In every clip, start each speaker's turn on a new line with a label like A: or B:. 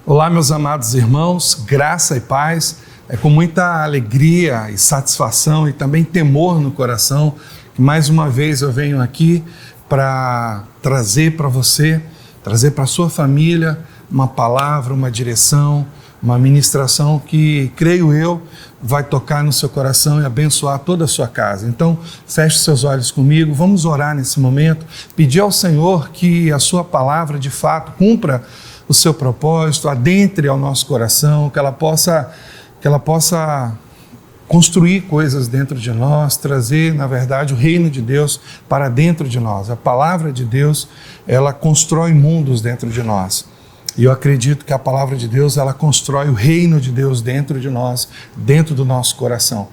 A: Olá, meus amados irmãos, graça e paz. É com muita alegria e satisfação e também temor no coração que mais uma vez eu venho aqui para trazer para você, trazer para a sua família uma palavra, uma direção, uma ministração que, creio eu, vai tocar no seu coração e abençoar toda a sua casa. Então, feche seus olhos comigo, vamos orar nesse momento, pedir ao Senhor que a sua palavra de fato cumpra o seu propósito, adentre ao nosso coração, que ela possa construir coisas dentro de nós, trazer, na verdade, o reino de Deus para dentro de nós. A palavra de Deus, ela constrói mundos dentro de nós. E eu acredito que a palavra de Deus, ela constrói o reino de Deus dentro de nós, dentro do nosso coração.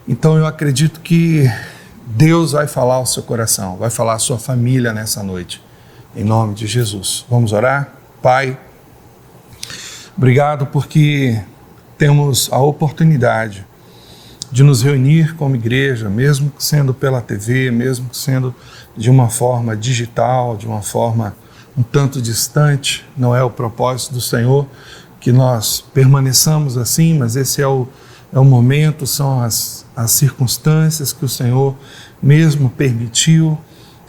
A: Então eu acredito que Deus vai falar ao seu coração, vai falar à sua família nessa noite. Em nome de Jesus. Vamos orar? Pai, obrigado porque temos a oportunidade de nos reunir como igreja, mesmo sendo pela TV, mesmo sendo de uma forma digital, de uma forma um tanto distante. Não é o propósito do Senhor que nós permaneçamos assim, mas esse é o momento, são as circunstâncias que o Senhor mesmo permitiu,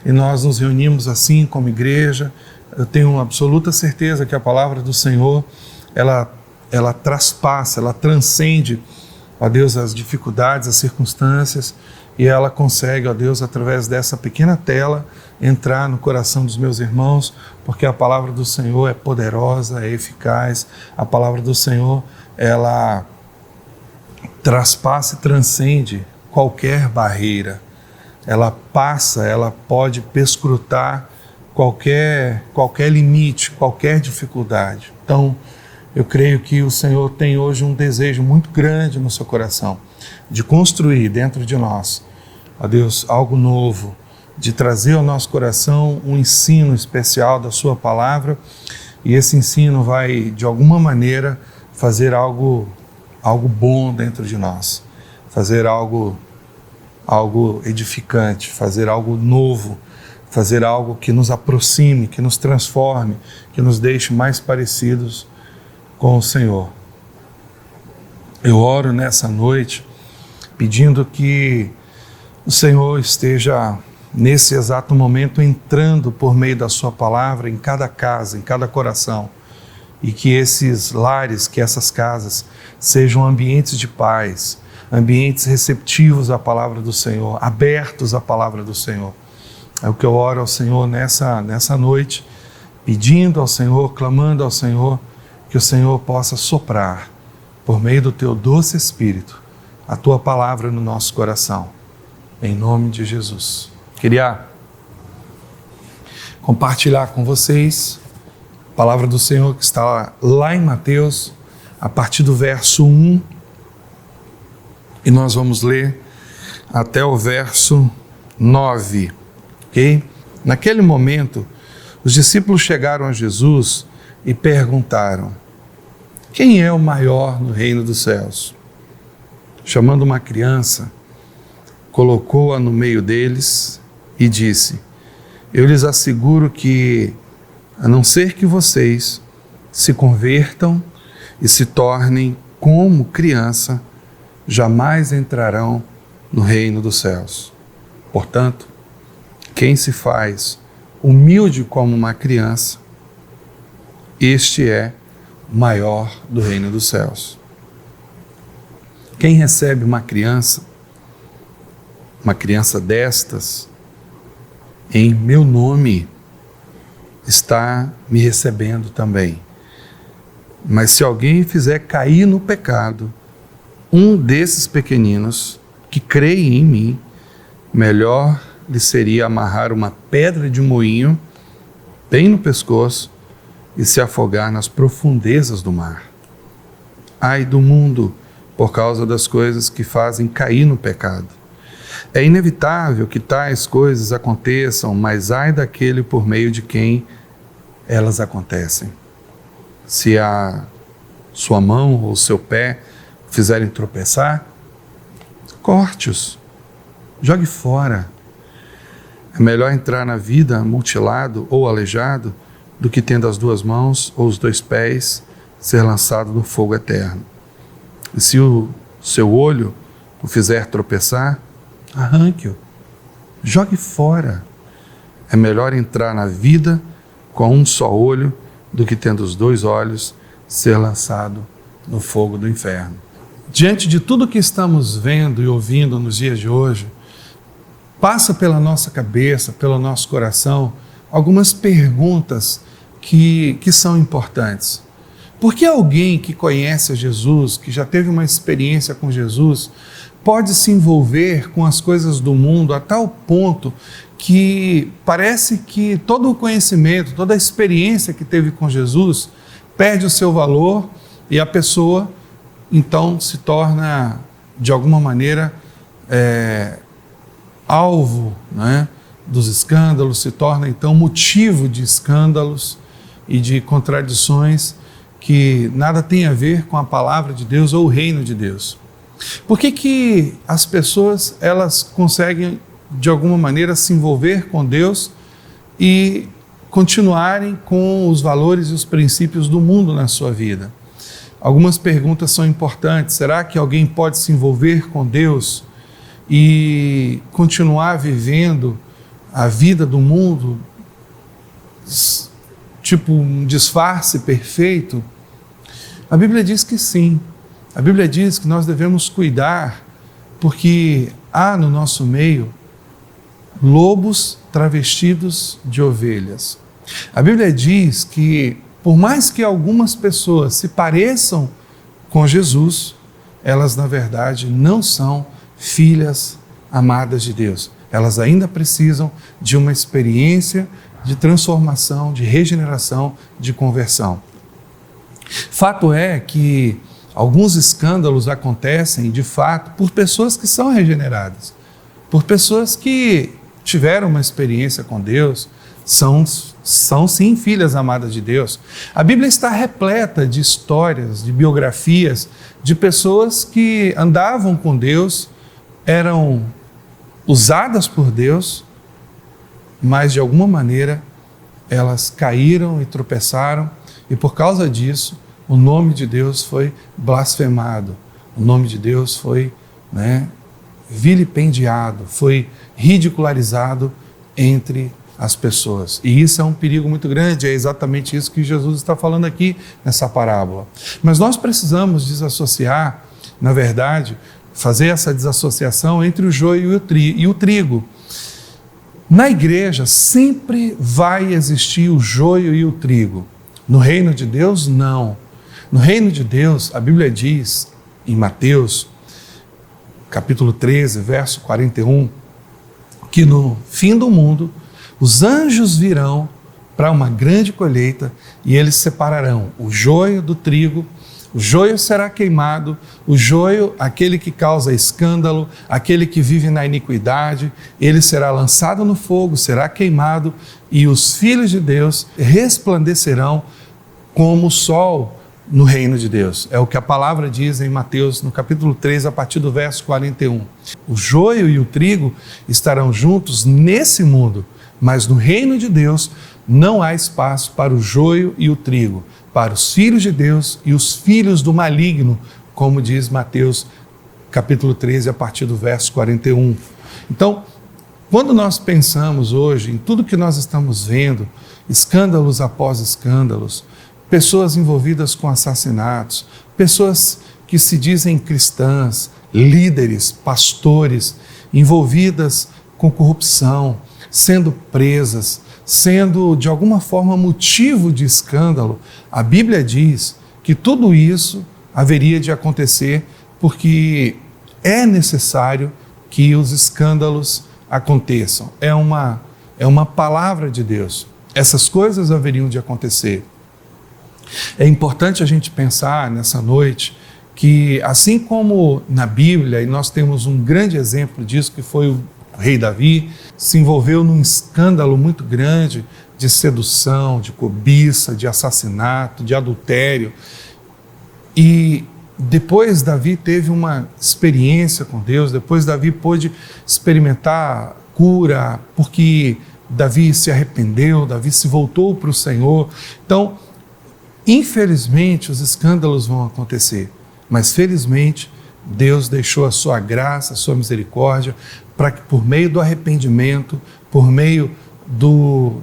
A: e nós nos reunimos assim como igreja. Eu tenho absoluta certeza que a palavra do Senhor, ela traspassa, ela transcende, ó Deus, as dificuldades, as circunstâncias, e ela consegue, ó Deus, através dessa pequena tela, entrar no coração dos meus irmãos, porque a palavra do Senhor é poderosa, é eficaz. A palavra do Senhor, ela traspassa e transcende qualquer barreira. Ela passa, ela pode perscrutar qualquer limite, qualquer dificuldade. Então, eu creio que o Senhor tem hoje um desejo muito grande no seu coração, de construir dentro de nós, ó Deus, algo novo, de trazer ao nosso coração um ensino especial da sua palavra, e esse ensino vai, de alguma maneira, fazer algo bom dentro de nós, fazer algo edificante, fazer algo novo, fazer algo que nos aproxime, que nos transforme, que nos deixe mais parecidos com o Senhor. Eu oro nessa noite pedindo que o Senhor esteja nesse exato momento entrando por meio da sua palavra em cada casa, em cada coração, e que esses lares, que essas casas sejam ambientes de paz, ambientes receptivos à palavra do Senhor, abertos à palavra do Senhor. É o que eu oro ao Senhor nessa noite, pedindo ao Senhor, clamando ao Senhor, que o Senhor possa soprar, por meio do teu doce Espírito, a tua palavra no nosso coração, em nome de Jesus. Queria compartilhar com vocês a palavra do Senhor que está lá em Mateus, a partir do verso 1, e nós vamos ler até o verso 9. Ok? Naquele momento, os discípulos chegaram a Jesus e perguntaram: quem é o maior no reino dos céus? Chamando uma criança, colocou-a no meio deles e disse: eu lhes asseguro que, a não ser que vocês se convertam e se tornem como criança, jamais entrarão no reino dos céus. Portanto, quem se faz humilde como uma criança, este é o maior do reino dos céus. Quem recebe uma criança destas, em meu nome, está me recebendo também. Mas se alguém fizer cair no pecado um desses pequeninos que creem em mim, melhor lhe seria amarrar uma pedra de moinho bem no pescoço e se afogar nas profundezas do mar. Ai do mundo por causa das coisas que fazem cair no pecado. É inevitável que tais coisas aconteçam, mas ai daquele por meio de quem elas acontecem. Se a sua mão ou seu pé fizerem tropeçar, corte-os, jogue fora. É melhor entrar na vida mutilado ou aleijado do que tendo as duas mãos ou os dois pés ser lançado no fogo eterno. E se o seu olho o fizer tropeçar, arranque-o, jogue fora. É melhor entrar na vida com um só olho do que, tendo os 2 olhos, ser lançado no fogo do inferno. Diante de tudo que estamos vendo e ouvindo nos dias de hoje, passa pela nossa cabeça, pelo nosso coração, algumas perguntas que são importantes. Por que alguém que conhece a Jesus, que já teve uma experiência com Jesus, pode se envolver com as coisas do mundo a tal ponto que parece que todo o conhecimento, toda a experiência que teve com Jesus perde o seu valor e a pessoa então se torna, de alguma maneira, alvo, né, dos escândalos, se torna então motivo de escândalos e de contradições que nada tem a ver com a palavra de Deus ou o reino de Deus. Por que as pessoas elas conseguem de alguma maneira se envolver com Deus e continuarem com os valores e os princípios do mundo na sua vida? Algumas perguntas são importantes. Será que alguém pode se envolver com Deus e continuar vivendo a vida do mundo, tipo um disfarce perfeito? A Bíblia diz que sim. A Bíblia diz que nós devemos cuidar, porque há no nosso meio lobos travestidos de ovelhas. A Bíblia diz que, por mais que algumas pessoas se pareçam com Jesus, elas na verdade não são filhas amadas de Deus. Elas ainda precisam de uma experiência de transformação, de regeneração, de conversão. Fato é que alguns escândalos acontecem, de fato, por pessoas que são regeneradas, por pessoas que tiveram uma experiência com Deus, são sim filhas amadas de Deus. A Bíblia está repleta de histórias, de biografias, de pessoas que andavam com Deus, eram usadas por Deus, mas de alguma maneira elas caíram e tropeçaram, e por causa disso o nome de Deus foi blasfemado, o nome de Deus foi vilipendiado, foi ridicularizado entre as pessoas. E isso é um perigo muito grande, é exatamente isso que Jesus está falando aqui nessa parábola. Mas nós precisamos desassociar, na verdade, fazer essa desassociação entre o joio e o trigo. Na igreja sempre vai existir o joio e o trigo. No reino de Deus, não. No reino de Deus, a Bíblia diz, em Mateus, capítulo 13, verso 41, que no fim do mundo, os anjos virão para uma grande colheita e eles separarão o joio do trigo. O joio será queimado, o joio, aquele que causa escândalo, aquele que vive na iniquidade, ele será lançado no fogo, será queimado, e os filhos de Deus resplandecerão como o sol no reino de Deus. É o que a palavra diz em Mateus, no capítulo 3, a partir do verso 41. O joio e o trigo estarão juntos nesse mundo, mas no reino de Deus não há espaço para o joio e o trigo, para os filhos de Deus e os filhos do maligno, como diz Mateus capítulo 13, a partir do verso 41. Então, quando nós pensamos hoje em tudo que nós estamos vendo, escândalos após escândalos, pessoas envolvidas com assassinatos, pessoas que se dizem cristãs, líderes, pastores, envolvidas com corrupção, sendo presas, sendo de alguma forma motivo de escândalo, a Bíblia diz que tudo isso haveria de acontecer porque é necessário que os escândalos aconteçam. É uma palavra de Deus. Essas coisas haveriam de acontecer. É importante a gente pensar nessa noite que, assim como na Bíblia, e nós temos um grande exemplo disso, que foi o rei Davi, se envolveu num escândalo muito grande de sedução, de cobiça, de assassinato, de adultério. E depois Davi teve uma experiência com Deus, depois Davi pôde experimentar cura, porque Davi se arrependeu, Davi se voltou para o Senhor. Então, Infelizmente, os escândalos vão acontecer, mas felizmente Deus deixou a sua graça, a sua misericórdia, para que por meio do arrependimento, por meio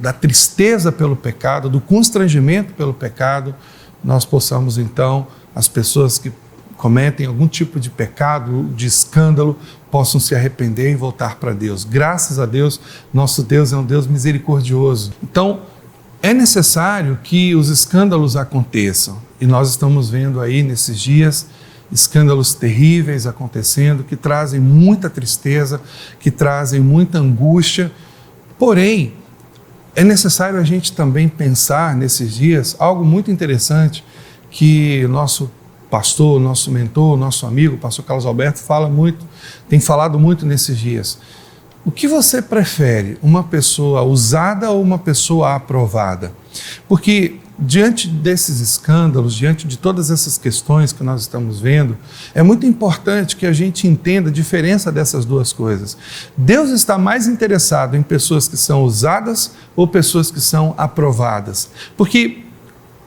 A: da tristeza pelo pecado, do constrangimento pelo pecado, nós possamos então, as pessoas que cometem algum tipo de pecado, de escândalo, possam se arrepender e voltar para Deus. Graças a Deus, nosso Deus é um Deus misericordioso. Então, é necessário que os escândalos aconteçam. E nós estamos vendo aí nesses dias escândalos terríveis acontecendo, que trazem muita tristeza, que trazem muita angústia. Porém, é necessário a gente também pensar nesses dias algo muito interessante que o nosso pastor, nosso mentor, nosso amigo, o pastor Carlos Alberto, tem falado muito nesses dias. O que você prefere, uma pessoa usada ou uma pessoa aprovada? Porque diante desses escândalos, diante de todas essas questões que nós estamos vendo, é muito importante que a gente entenda a diferença dessas duas coisas. Deus está mais interessado em pessoas que são usadas ou pessoas que são aprovadas. Porque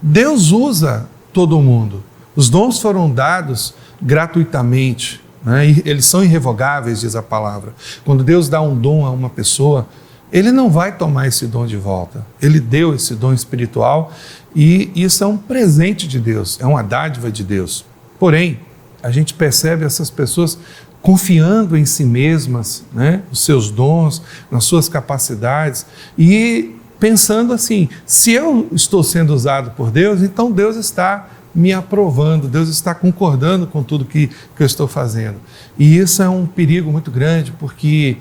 A: Deus usa todo mundo. Os dons foram dados gratuitamente, né? E eles são irrevogáveis, diz a palavra. Quando Deus dá um dom a uma pessoa, Ele não vai tomar esse dom de volta. Ele deu esse dom espiritual e isso é um presente de Deus, é uma dádiva de Deus. Porém, a gente percebe essas pessoas confiando em si mesmas, né? Os seus dons, nas suas capacidades e pensando assim, se eu estou sendo usado por Deus, então Deus está me aprovando, Deus está concordando com tudo que eu estou fazendo. E isso é um perigo muito grande, porque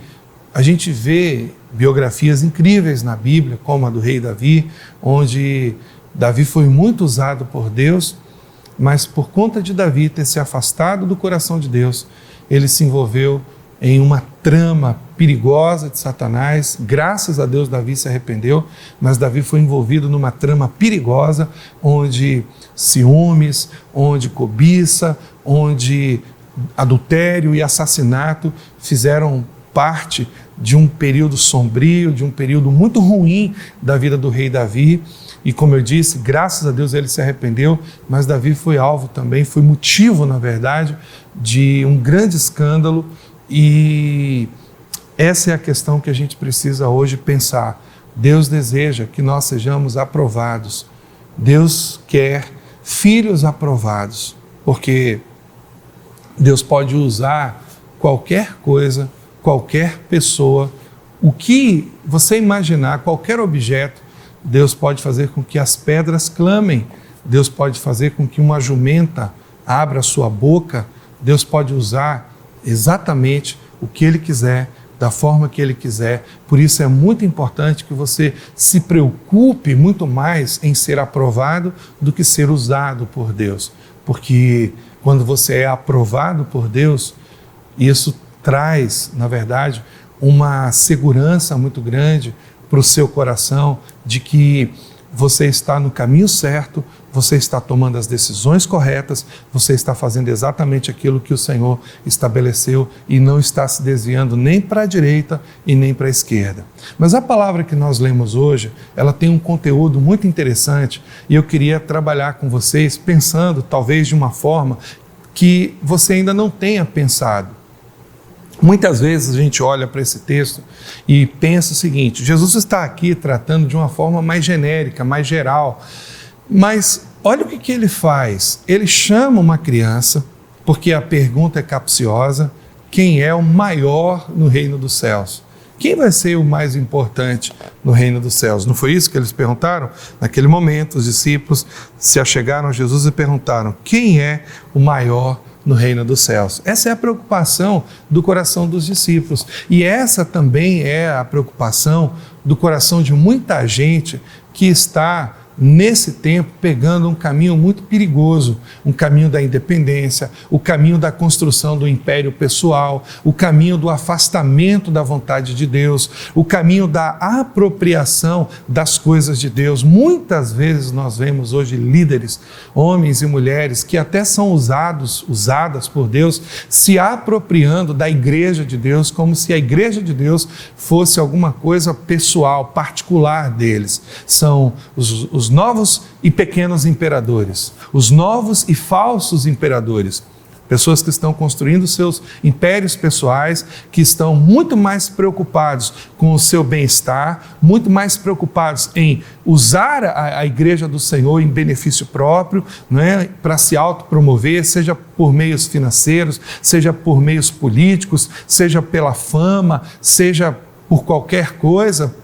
A: a gente vê biografias incríveis na Bíblia, como a do rei Davi, onde Davi foi muito usado por Deus, mas por conta de Davi ter se afastado do coração de Deus, ele se envolveu em uma trama perigosa de Satanás. Graças a Deus Davi se arrependeu, mas Davi foi envolvido numa trama perigosa, onde ciúmes, onde cobiça, onde adultério e assassinato fizeram parte de um período sombrio, de um período muito ruim da vida do rei Davi. E como eu disse, graças a Deus ele se arrependeu, mas Davi foi alvo também, foi motivo, na verdade, de um grande escândalo. E essa é a questão que a gente precisa hoje pensar. Deus deseja que nós sejamos aprovados. Deus quer filhos aprovados, porque Deus pode usar qualquer coisa, qualquer pessoa, o que você imaginar, qualquer objeto, Deus pode fazer com que as pedras clamem, Deus pode fazer com que uma jumenta abra sua boca, Deus pode usar exatamente o que Ele quiser, da forma que Ele quiser. Por isso é muito importante que você se preocupe muito mais em ser aprovado do que ser usado por Deus. Porque quando você é aprovado por Deus, isso traz, na verdade, uma segurança muito grande para o seu coração de que você está no caminho certo, você está tomando as decisões corretas, você está fazendo exatamente aquilo que o Senhor estabeleceu e não está se desviando nem para a direita e nem para a esquerda. Mas a palavra que nós lemos hoje, ela tem um conteúdo muito interessante e eu queria trabalhar com vocês pensando talvez de uma forma que você ainda não tenha pensado. Muitas vezes a gente olha para esse texto e pensa o seguinte: Jesus está aqui tratando de uma forma mais genérica, mais geral, mas olha o que ele faz. Ele chama uma criança, porque a pergunta é capciosa: quem é o maior no reino dos céus? Quem vai ser o mais importante no reino dos céus? Não foi isso que eles perguntaram? Naquele momento, os discípulos se achegaram a Jesus e perguntaram: quem é o maior no reino dos céus? Essa é a preocupação do coração dos discípulos. E essa também é a preocupação do coração de muita gente que está nesse tempo pegando um caminho muito perigoso, um caminho da independência, o caminho da construção do império pessoal, o caminho do afastamento da vontade de Deus, o caminho da apropriação das coisas de Deus. Muitas vezes nós vemos hoje líderes, homens e mulheres, que até são usadas por Deus, se apropriando da igreja de Deus, como se a igreja de Deus fosse alguma coisa pessoal, particular deles. São os os novos e pequenos imperadores, os novos e falsos imperadores. Pessoas que estão construindo seus impérios pessoais, que estão muito mais preocupados com o seu bem-estar, muito mais preocupados em usar a igreja do Senhor em benefício próprio, né, para se autopromover, seja por meios financeiros, seja por meios políticos, seja pela fama, seja por qualquer coisa,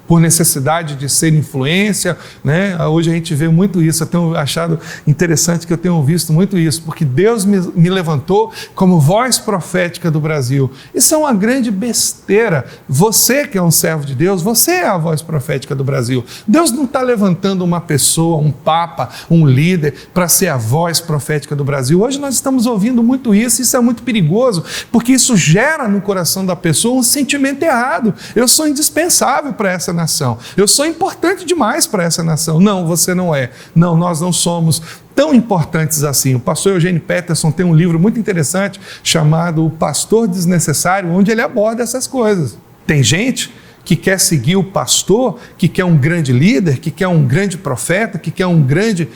A: por necessidade de ser influência, né? Hoje a gente vê muito isso. Eu tenho achado interessante que eu tenho visto muito isso, porque Deus me levantou como voz profética do Brasil. Isso é uma grande besteira. Você que é um servo de Deus, você é a voz profética do Brasil. Deus não está levantando uma pessoa, um papa, um líder, para ser a voz profética do Brasil. Hoje nós estamos ouvindo muito isso é muito perigoso, porque isso gera no coração da pessoa um sentimento errado. Eu sou indispensável para essa nação. Eu sou importante demais para essa nação. Não, você não é. Não, nós não somos tão importantes assim. O pastor Eugênio Peterson tem um livro muito interessante chamado O Pastor Desnecessário, onde ele aborda essas coisas. Tem gente que quer seguir o pastor, que quer um grande líder, que quer um grande profeta, que quer um grande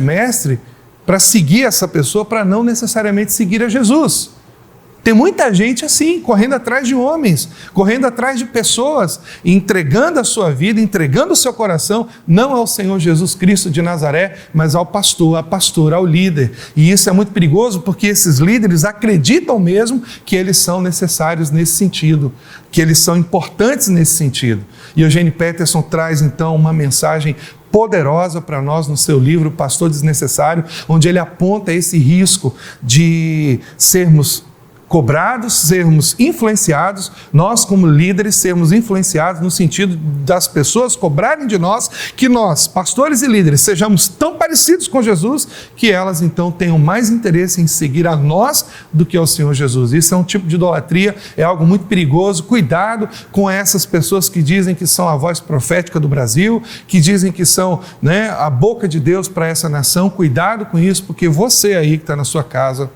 A: mestre, para seguir essa pessoa, para não necessariamente seguir a Jesus. Tem muita gente assim, correndo atrás de homens, correndo atrás de pessoas, entregando a sua vida, entregando o seu coração, não ao Senhor Jesus Cristo de Nazaré, mas ao pastor, à pastora, ao líder. E isso é muito perigoso, porque esses líderes acreditam mesmo que eles são necessários nesse sentido, que eles são importantes nesse sentido. E Eugênio Peterson traz então uma mensagem poderosa para nós no seu livro Pastor Desnecessário, onde ele aponta esse risco de sermos cobrados, sermos influenciados, nós como líderes sermos influenciados no sentido das pessoas cobrarem de nós que nós, pastores e líderes, sejamos tão parecidos com Jesus que elas então tenham mais interesse em seguir a nós do que ao Senhor Jesus. Isso é um tipo de idolatria, é algo muito perigoso. Cuidado com essas pessoas que dizem que são a voz profética do Brasil, que dizem que são, né, a boca de Deus para essa nação. Cuidado com isso, porque você aí que está na sua casa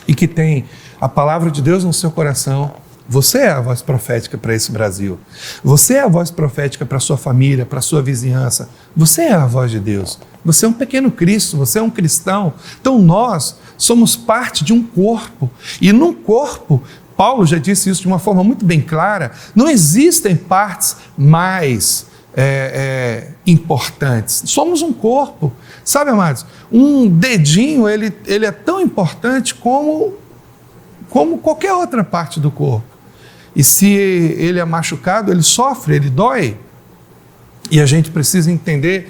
A: e que tem a palavra de Deus no seu coração, você é a voz profética para esse Brasil. Você é a voz profética para a sua família, para a sua vizinhança. Você é a voz de Deus. Você é um pequeno Cristo, você é um cristão. Então nós somos parte de um corpo. E num corpo, Paulo já disse isso de uma forma muito bem clara, não existem partes mais importantes. Somos um corpo. Sabe, amados, um dedinho, ele é tão importante como qualquer outra parte do corpo. E se ele é machucado, ele sofre, ele dói. E a gente precisa entender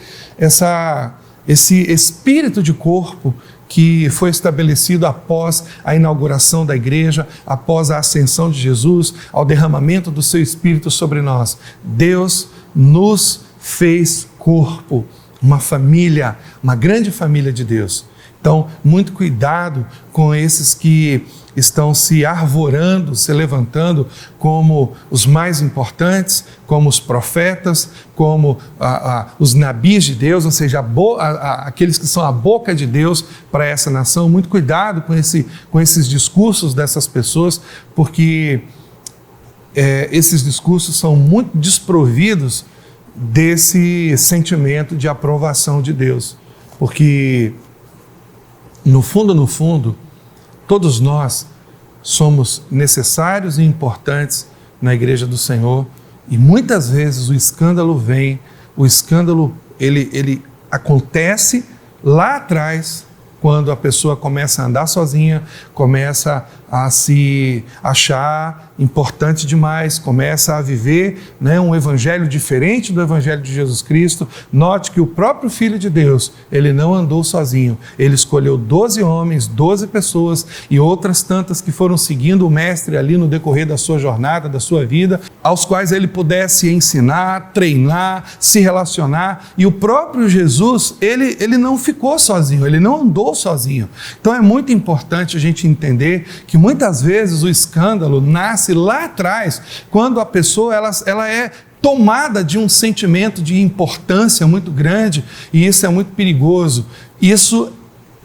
A: esse espírito de corpo que foi estabelecido após a inauguração da igreja, após a ascensão de Jesus, ao derramamento do seu Espírito sobre nós. Deus nos fez corpo, uma família, uma grande família de Deus. Então, muito cuidado com esses que estão se arvorando, se levantando como os mais importantes, como os profetas, como os nabis de Deus, ou seja, aqueles que são a boca de Deus para essa nação. Muito cuidado com esses discursos dessas pessoas, porque esses discursos são muito desprovidos desse sentimento de aprovação de Deus, porque no fundo, todos nós somos necessários e importantes na igreja do Senhor, e muitas vezes o escândalo ele acontece lá atrás, quando a pessoa começa a andar sozinha, começa a se achar importante demais, começa a viver, né, um evangelho diferente do evangelho de Jesus Cristo. Note que o próprio Filho de Deus, ele não andou sozinho, ele escolheu 12 homens, 12 pessoas e outras tantas que foram seguindo o Mestre ali no decorrer da sua jornada, da sua vida, aos quais ele pudesse ensinar, treinar, se relacionar. E o próprio Jesus, ele não ficou sozinho, ele não andou sozinho. Então é muito importante a gente entender que muitas vezes o escândalo nasce lá atrás, quando a pessoa ela é tomada de um sentimento de importância muito grande, e isso é muito perigoso. Isso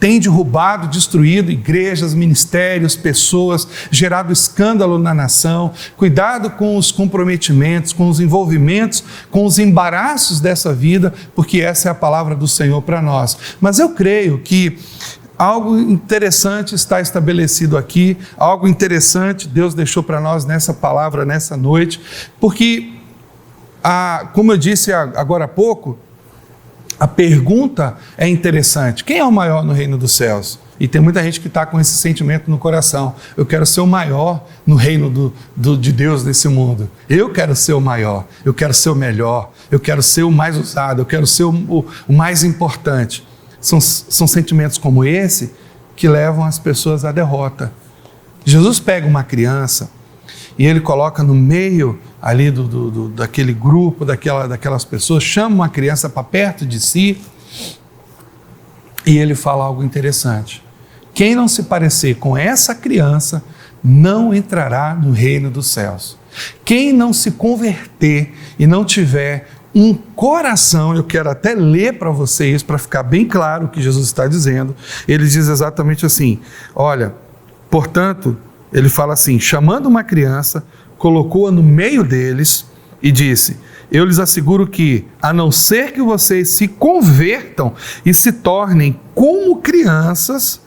A: tem derrubado, destruído igrejas, ministérios, pessoas, gerado escândalo na nação. Cuidado com os comprometimentos, com os envolvimentos, com os embaraços dessa vida, porque essa é a palavra do Senhor para nós. Mas eu creio que algo interessante está estabelecido aqui, algo interessante Deus deixou para nós nessa palavra, nessa noite, porque, como eu disse agora há pouco, a pergunta é interessante: quem é o maior no reino dos céus? E tem muita gente que está com esse sentimento no coração: eu quero ser o maior no reino de Deus nesse mundo. Eu quero ser o maior, eu quero ser o melhor, eu quero ser o mais usado, eu quero ser o mais importante. São sentimentos como esse que levam as pessoas à derrota. Jesus pega uma criança e ele coloca no meio ali daquele grupo, daquelas pessoas, chama uma criança para perto de si e ele fala algo interessante: quem não se parecer com essa criança não entrará no reino dos céus. Quem não se converter e não tiver um coração, eu quero até ler para vocês, para ficar bem claro o que Jesus está dizendo. Ele diz exatamente assim: olha, portanto, ele fala assim, chamando uma criança, colocou-a no meio deles e disse: eu lhes asseguro que, a não ser que vocês se convertam e se tornem como crianças,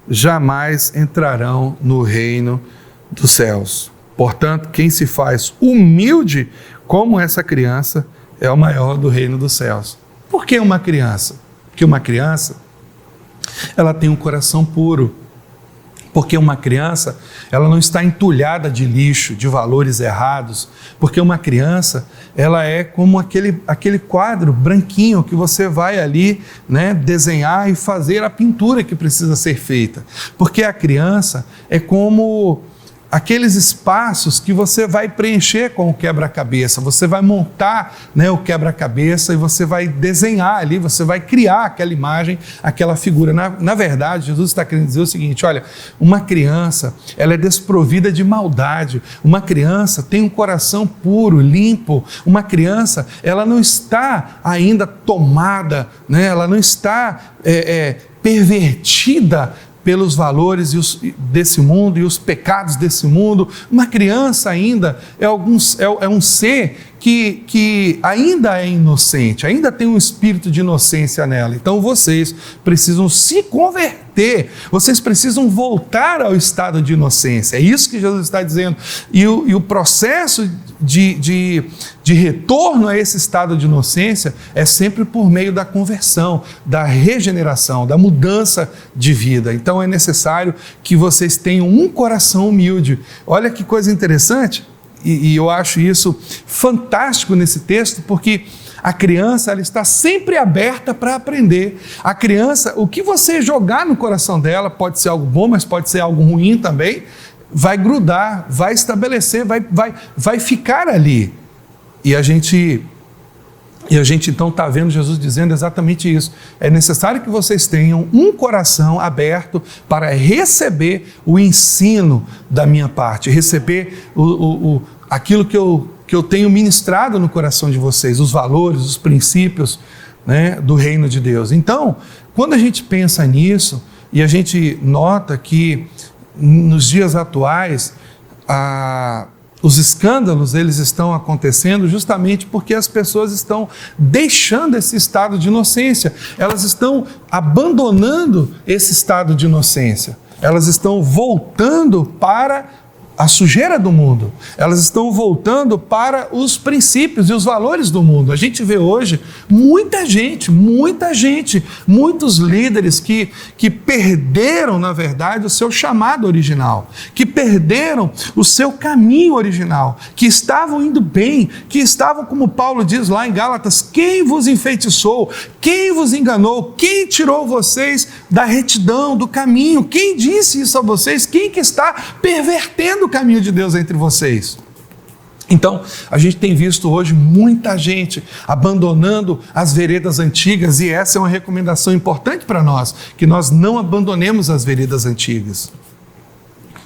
A: jamais entrarão no reino dos céus. Portanto, quem se faz humilde como essa criança é o maior do reino dos céus. Por que uma criança? Porque uma criança, ela tem um coração puro. Porque uma criança, ela não está entulhada de lixo, de valores errados. Porque uma criança, ela é como aquele quadro branquinho que você vai ali, né, desenhar e fazer a pintura que precisa ser feita. Porque a criança é como aqueles espaços que você vai preencher com o quebra-cabeça, você vai montar, né, o quebra-cabeça e você vai desenhar ali, você vai criar aquela imagem, aquela figura. Na verdade, Jesus está querendo dizer o seguinte: olha, uma criança, ela é desprovida de maldade, uma criança tem um coração puro, limpo, uma criança, ela não está ainda tomada, né, ela não está pervertida pelos valores desse mundo e os pecados desse mundo. Uma criança ainda é um ser que ainda é inocente, ainda tem um espírito de inocência nela. Então vocês precisam se converter, vocês precisam voltar ao estado de inocência. É isso que Jesus está dizendo. E o processo de retorno a esse estado de inocência é sempre por meio da conversão, da regeneração, da mudança de vida. Então é necessário que vocês tenham um coração humilde. Olha que coisa interessante, e eu acho isso fantástico nesse texto, porque a criança, ela está sempre aberta para aprender. A criança, o que você jogar no coração dela, pode ser algo bom, mas pode ser algo ruim também, vai grudar, vai estabelecer, vai ficar ali. E a gente então está vendo Jesus dizendo exatamente isso. É necessário que vocês tenham um coração aberto para receber o ensino da minha parte, receber aquilo que eu tenho ministrado no coração de vocês, os valores, os princípios, né, do reino de Deus. Então, quando a gente pensa nisso e a gente nota que nos dias atuais os escândalos, eles estão acontecendo justamente porque as pessoas estão deixando esse estado de inocência, elas estão abandonando esse estado de inocência, elas estão voltando para a sujeira do mundo, elas estão voltando para os princípios e os valores do mundo. A gente vê hoje muita gente, muitos líderes que perderam, na verdade, o seu chamado original, que perderam o seu caminho original, que estavam indo bem, que estavam, como Paulo diz lá em Gálatas: quem vos enfeitiçou, quem vos enganou, quem tirou vocês da retidão, do caminho, quem disse isso a vocês, quem que está pervertendo o caminho de Deus entre vocês? Então, a gente tem visto hoje muita gente abandonando as veredas antigas, e essa é uma recomendação importante para nós, que nós não abandonemos as veredas antigas,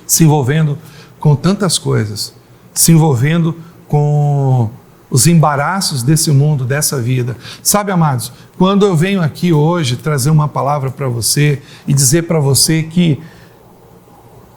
A: se envolvendo com tantas coisas, se envolvendo com os embaraços desse mundo, dessa vida. Sabe, amados, quando eu venho aqui hoje trazer uma palavra para você e dizer para você que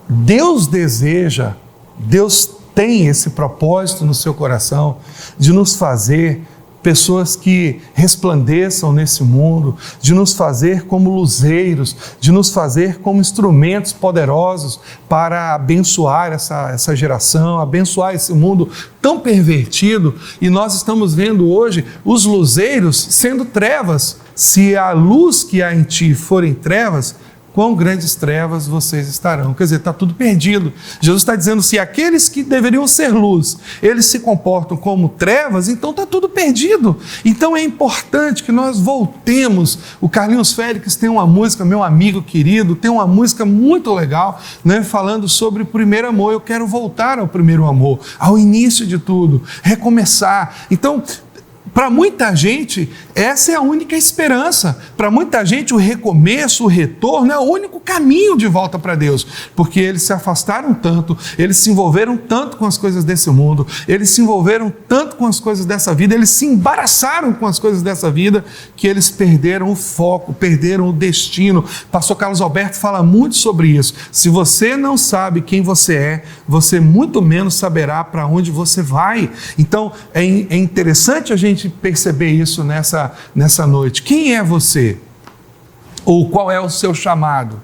A: Deus deseja, Deus tem esse propósito no seu coração de nos fazer pessoas que resplandeçam nesse mundo, de nos fazer como luzeiros, de nos fazer como instrumentos poderosos para abençoar essa geração, abençoar esse mundo tão pervertido. E nós estamos vendo hoje os luzeiros sendo trevas. Se a luz que há em ti forem trevas, quão grandes trevas vocês estarão. Quer dizer, está tudo perdido. Jesus está dizendo, se aqueles que deveriam ser luz, eles se comportam como trevas, então está tudo perdido. Então é importante que nós voltemos. O Carlinhos Félix tem uma música, meu amigo querido, tem uma música muito legal, né, falando sobre o primeiro amor. Eu quero voltar ao primeiro amor, ao início de tudo, recomeçar. Então, para muita gente, essa é a única esperança. Para muita gente, o recomeço, o retorno é o único caminho de volta para Deus, porque eles se afastaram tanto, eles se envolveram tanto com as coisas desse mundo, eles se envolveram tanto com as coisas dessa vida, eles se embaraçaram com as coisas dessa vida, que eles perderam o foco, perderam o destino. Pastor Carlos Alberto fala muito sobre isso. Se você não sabe quem você é, você muito menos saberá para onde você vai. Então, é interessante a gente perceber isso nessa noite. Quem é você? Ou qual é o seu chamado?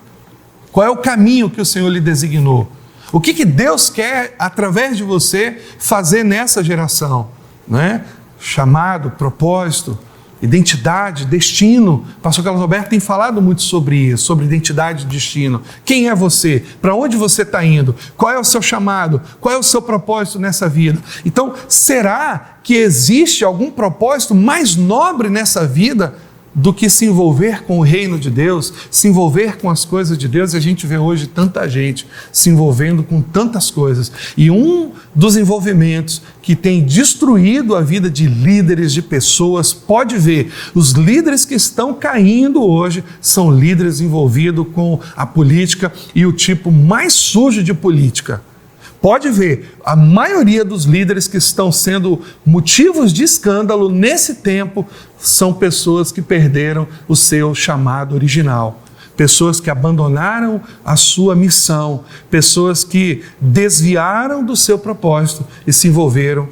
A: Qual é o caminho que o Senhor lhe designou? O que Deus quer, através de você, fazer nessa geração? Né? Chamado, propósito, identidade, destino. O pastor Carlos Alberto tem falado muito sobre isso, sobre identidade e destino. Quem é você? Para onde você está indo? Qual é o seu chamado? Qual é o seu propósito nessa vida? Então, será que existe algum propósito mais nobre nessa vida do que se envolver com o reino de Deus, se envolver com as coisas de Deus? E a gente vê hoje tanta gente se envolvendo com tantas coisas. E um dos envolvimentos que tem destruído a vida de líderes, de pessoas, pode ver, os líderes que estão caindo hoje são líderes envolvidos com a política e o tipo mais sujo de política. Pode ver, a maioria dos líderes que estão sendo motivos de escândalo nesse tempo são pessoas que perderam o seu chamado original. Pessoas que abandonaram a sua missão, pessoas que desviaram do seu propósito e se envolveram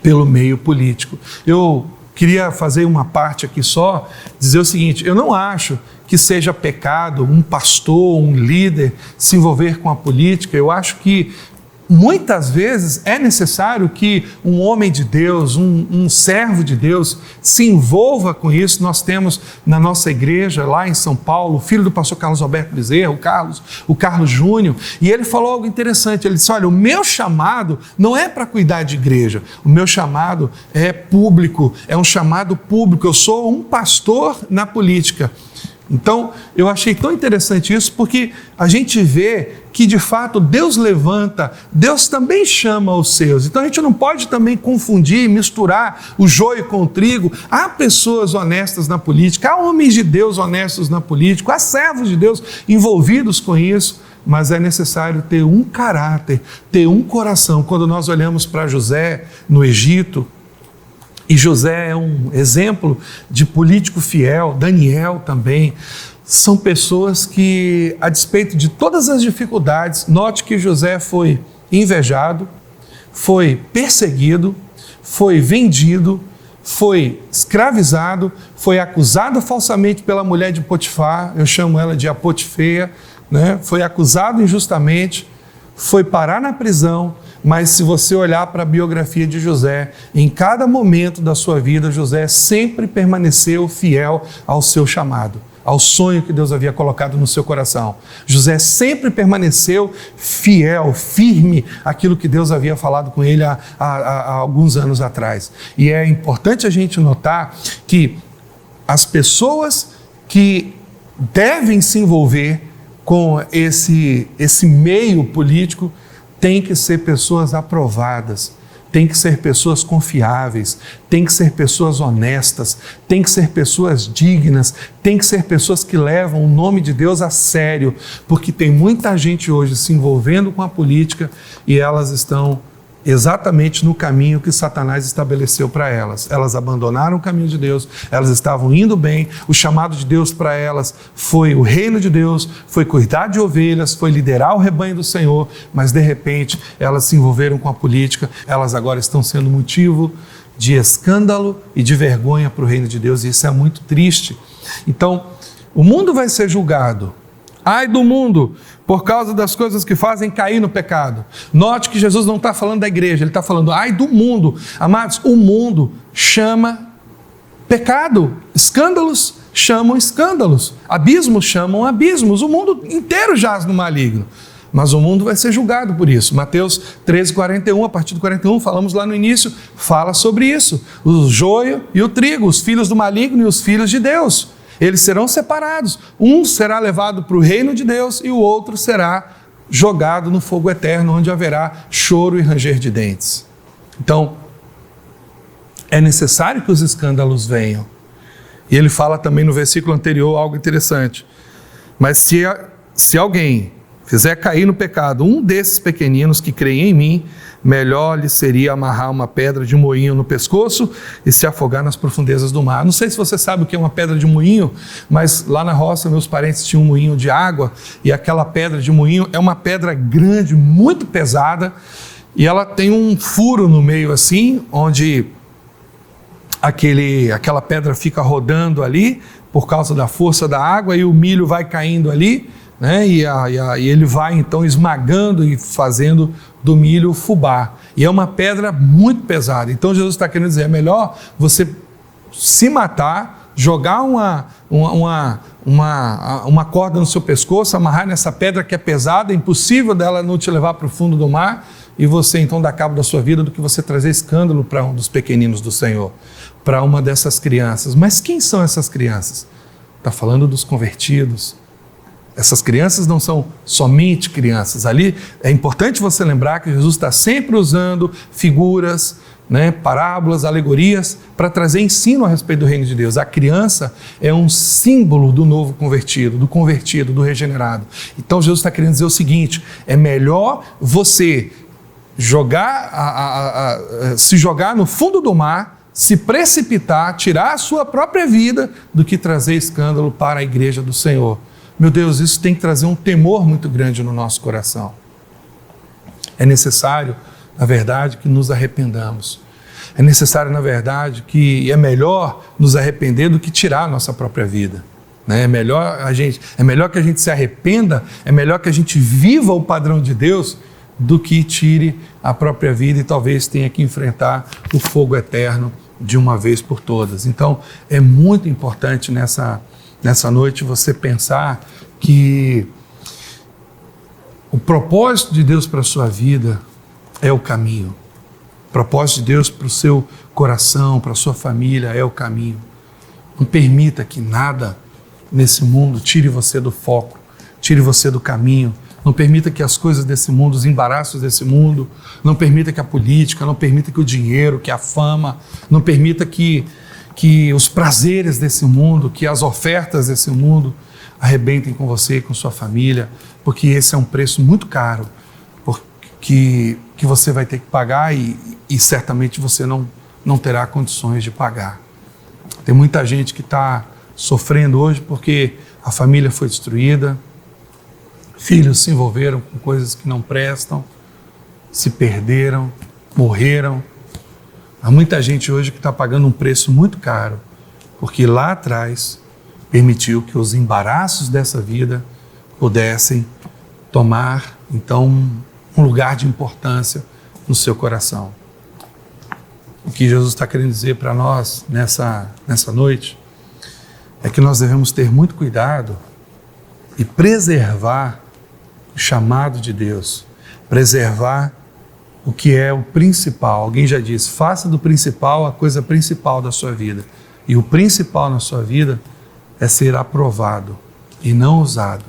A: pelo meio político. Eu queria fazer uma parte aqui só, dizer o seguinte, eu não acho que seja pecado um pastor, um líder se envolver com a política. Eu acho que muitas vezes é necessário que um homem de Deus, um servo de Deus se envolva com isso. Nós temos na nossa igreja lá em São Paulo, o filho do pastor Carlos Alberto Bezerra, o Carlos Júnior, e ele falou algo interessante. Ele disse, olha, o meu chamado não é para cuidar de igreja, o meu chamado é público, é um chamado público, eu sou um pastor na política. Então, eu achei tão interessante isso, porque a gente vê que, de fato, Deus levanta, Deus também chama os seus. Então, a gente não pode também confundir, misturar o joio com o trigo. Há pessoas honestas na política, há homens de Deus honestos na política, há servos de Deus envolvidos com isso, mas é necessário ter um caráter, ter um coração. Quando nós olhamos para José no Egito, e José é um exemplo de político fiel, Daniel também, são pessoas que, a despeito de todas as dificuldades, note que José foi invejado, foi perseguido, foi vendido, foi escravizado, foi acusado falsamente pela mulher de Potifar, eu chamo ela de a Potifeia, né? Foi acusado injustamente, foi parar na prisão. Mas se você olhar para a biografia de José, em cada momento da sua vida, José sempre permaneceu fiel ao seu chamado, ao sonho que Deus havia colocado no seu coração. José sempre permaneceu fiel, firme àquilo que Deus havia falado com ele há alguns anos atrás. E é importante a gente notar que as pessoas que devem se envolver com esse meio político tem que ser pessoas aprovadas, tem que ser pessoas confiáveis, tem que ser pessoas honestas, tem que ser pessoas dignas, tem que ser pessoas que levam o nome de Deus a sério, porque tem muita gente hoje se envolvendo com a política e elas estão exatamente no caminho que Satanás estabeleceu para elas. Elas abandonaram o caminho de Deus, elas estavam indo bem, o chamado de Deus para elas foi o reino de Deus, foi cuidar de ovelhas, foi liderar o rebanho do Senhor, mas de repente elas se envolveram com a política, elas agora estão sendo motivo de escândalo e de vergonha para o reino de Deus, e isso é muito triste. Então, o mundo vai ser julgado. Ai do mundo, por causa das coisas que fazem cair no pecado. Note que Jesus não está falando da igreja, ele está falando, ai do mundo. Amados, o mundo chama pecado, escândalos chamam escândalos, abismos chamam abismos, o mundo inteiro jaz no maligno. Mas o mundo vai ser julgado por isso. Mateus 13:41, a partir do 41, falamos lá no início, fala sobre isso. O joio e o trigo, os filhos do maligno e os filhos de Deus. Eles serão separados. Um será levado para o reino de Deus e o outro será jogado no fogo eterno, onde haverá choro e ranger de dentes. Então, é necessário que os escândalos venham. E ele fala também no versículo anterior algo interessante. Mas se alguém fizer cair no pecado um desses pequeninos que creem em mim, melhor lhe seria amarrar uma pedra de moinho no pescoço e se afogar nas profundezas do mar. Não sei se você sabe o que é uma pedra de moinho, mas lá na roça meus parentes tinham um moinho de água, e aquela pedra de moinho é uma pedra grande, muito pesada, e ela tem um furo no meio assim, onde aquela pedra fica rodando ali por causa da força da água, e o milho vai caindo ali, né? E ele vai então esmagando e fazendo do milho fubá. E é uma pedra muito pesada. Então Jesus está querendo dizer, é melhor você se matar, jogar uma corda no seu pescoço, amarrar nessa pedra que é pesada, é impossível dela não te levar para o fundo do mar, e você então dar cabo da sua vida, do que você trazer escândalo para um dos pequeninos do Senhor, para uma dessas crianças. Mas quem são essas crianças? Está falando dos convertidos. Essas crianças não são somente crianças. Ali é importante você lembrar que Jesus está sempre usando figuras, né, parábolas, alegorias, para trazer ensino a respeito do reino de Deus. A criança é um símbolo do novo convertido, do regenerado. Então Jesus está querendo dizer o seguinte, é melhor você se jogar no fundo do mar, se precipitar, tirar a sua própria vida, do que trazer escândalo para a igreja do Senhor. Meu Deus, isso tem que trazer um temor muito grande no nosso coração. É necessário, na verdade, que nos arrependamos. É necessário, na verdade, que é melhor nos arrepender do que tirar a nossa própria vida. É melhor que a gente se arrependa, é melhor que a gente viva o padrão de Deus do que tire a própria vida e talvez tenha que enfrentar o fogo eterno de uma vez por todas. Então, é muito importante nessa noite você pensar que o propósito de Deus para a sua vida é o caminho. O propósito de Deus para o seu coração, para a sua família é o caminho. Não permita que nada nesse mundo tire você do foco, tire você do caminho. Não permita que as coisas desse mundo, os embaraços desse mundo, não permita que a política, não permita que o dinheiro, que a fama, não permita que os prazeres desse mundo, que as ofertas desse mundo arrebentem com você e com sua família, porque esse é um preço muito caro que você vai ter que pagar e certamente você não terá condições de pagar. Tem muita gente que está sofrendo hoje porque a família foi destruída, filhos se envolveram com coisas que não prestam, se perderam, morreram. Há muita gente hoje que está pagando um preço muito caro, porque lá atrás permitiu que os embaraços dessa vida pudessem tomar, então, um lugar de importância no seu coração. O que Jesus está querendo dizer para nós nessa noite é que nós devemos ter muito cuidado e preservar o chamado de Deus, preservar o que é o principal. Alguém já disse, faça do principal a coisa principal da sua vida. E o principal na sua vida é ser aprovado e não usado.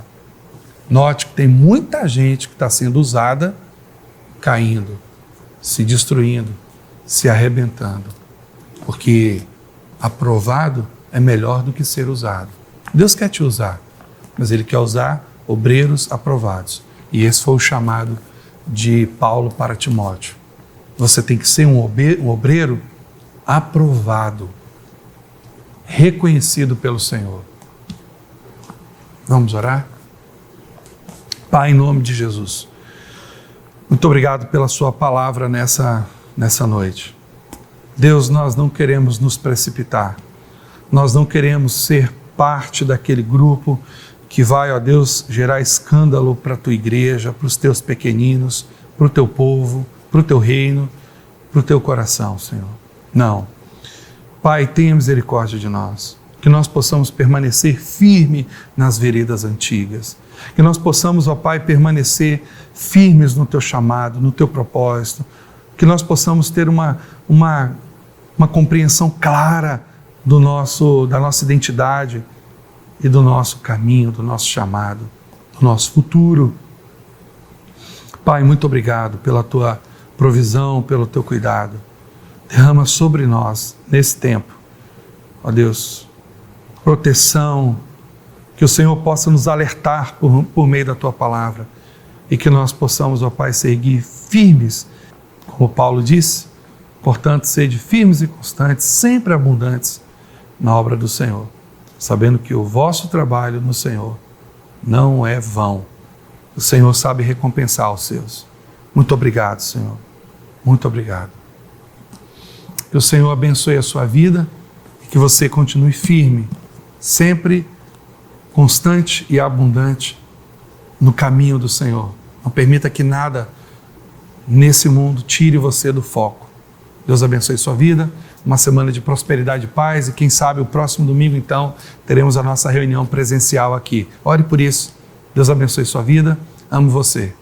A: Note que tem muita gente que está sendo usada, caindo, se destruindo, se arrebentando. Porque aprovado é melhor do que ser usado. Deus quer te usar, mas Ele quer usar obreiros aprovados. E esse foi o chamado de Paulo para Timóteo. Você tem que ser um obreiro aprovado, reconhecido pelo Senhor. Vamos orar? Pai, em nome de Jesus, muito obrigado pela sua palavra nessa noite. Deus, nós não queremos nos precipitar, nós não queremos ser parte daquele grupo que vai, ó Deus, gerar escândalo para a tua igreja, para os teus pequeninos, para o teu povo, para o teu reino, para o teu coração, Senhor. Não. Pai, tenha misericórdia de nós, que nós possamos permanecer firme nas veredas antigas, que nós possamos, ó Pai, permanecer firmes no teu chamado, no teu propósito, que nós possamos ter uma compreensão clara da nossa identidade e do nosso caminho, do nosso chamado, do nosso futuro. Pai, muito obrigado pela tua provisão, pelo teu cuidado. Derrama sobre nós, nesse tempo, ó Deus, proteção, que o Senhor possa nos alertar por meio da tua palavra e que nós possamos, ó Pai, seguir firmes, como Paulo disse, portanto, sede firmes e constantes, sempre abundantes na obra do Senhor, sabendo que o vosso trabalho no Senhor não é vão. O Senhor sabe recompensar os seus. Muito obrigado, Senhor. Muito obrigado. Que o Senhor abençoe a sua vida e que você continue firme, sempre constante e abundante no caminho do Senhor. Não permita que nada nesse mundo tire você do foco. Deus abençoe sua vida, uma semana de prosperidade e paz, e quem sabe o próximo domingo, então, teremos a nossa reunião presencial aqui. Ore por isso. Deus abençoe sua vida. Amo você.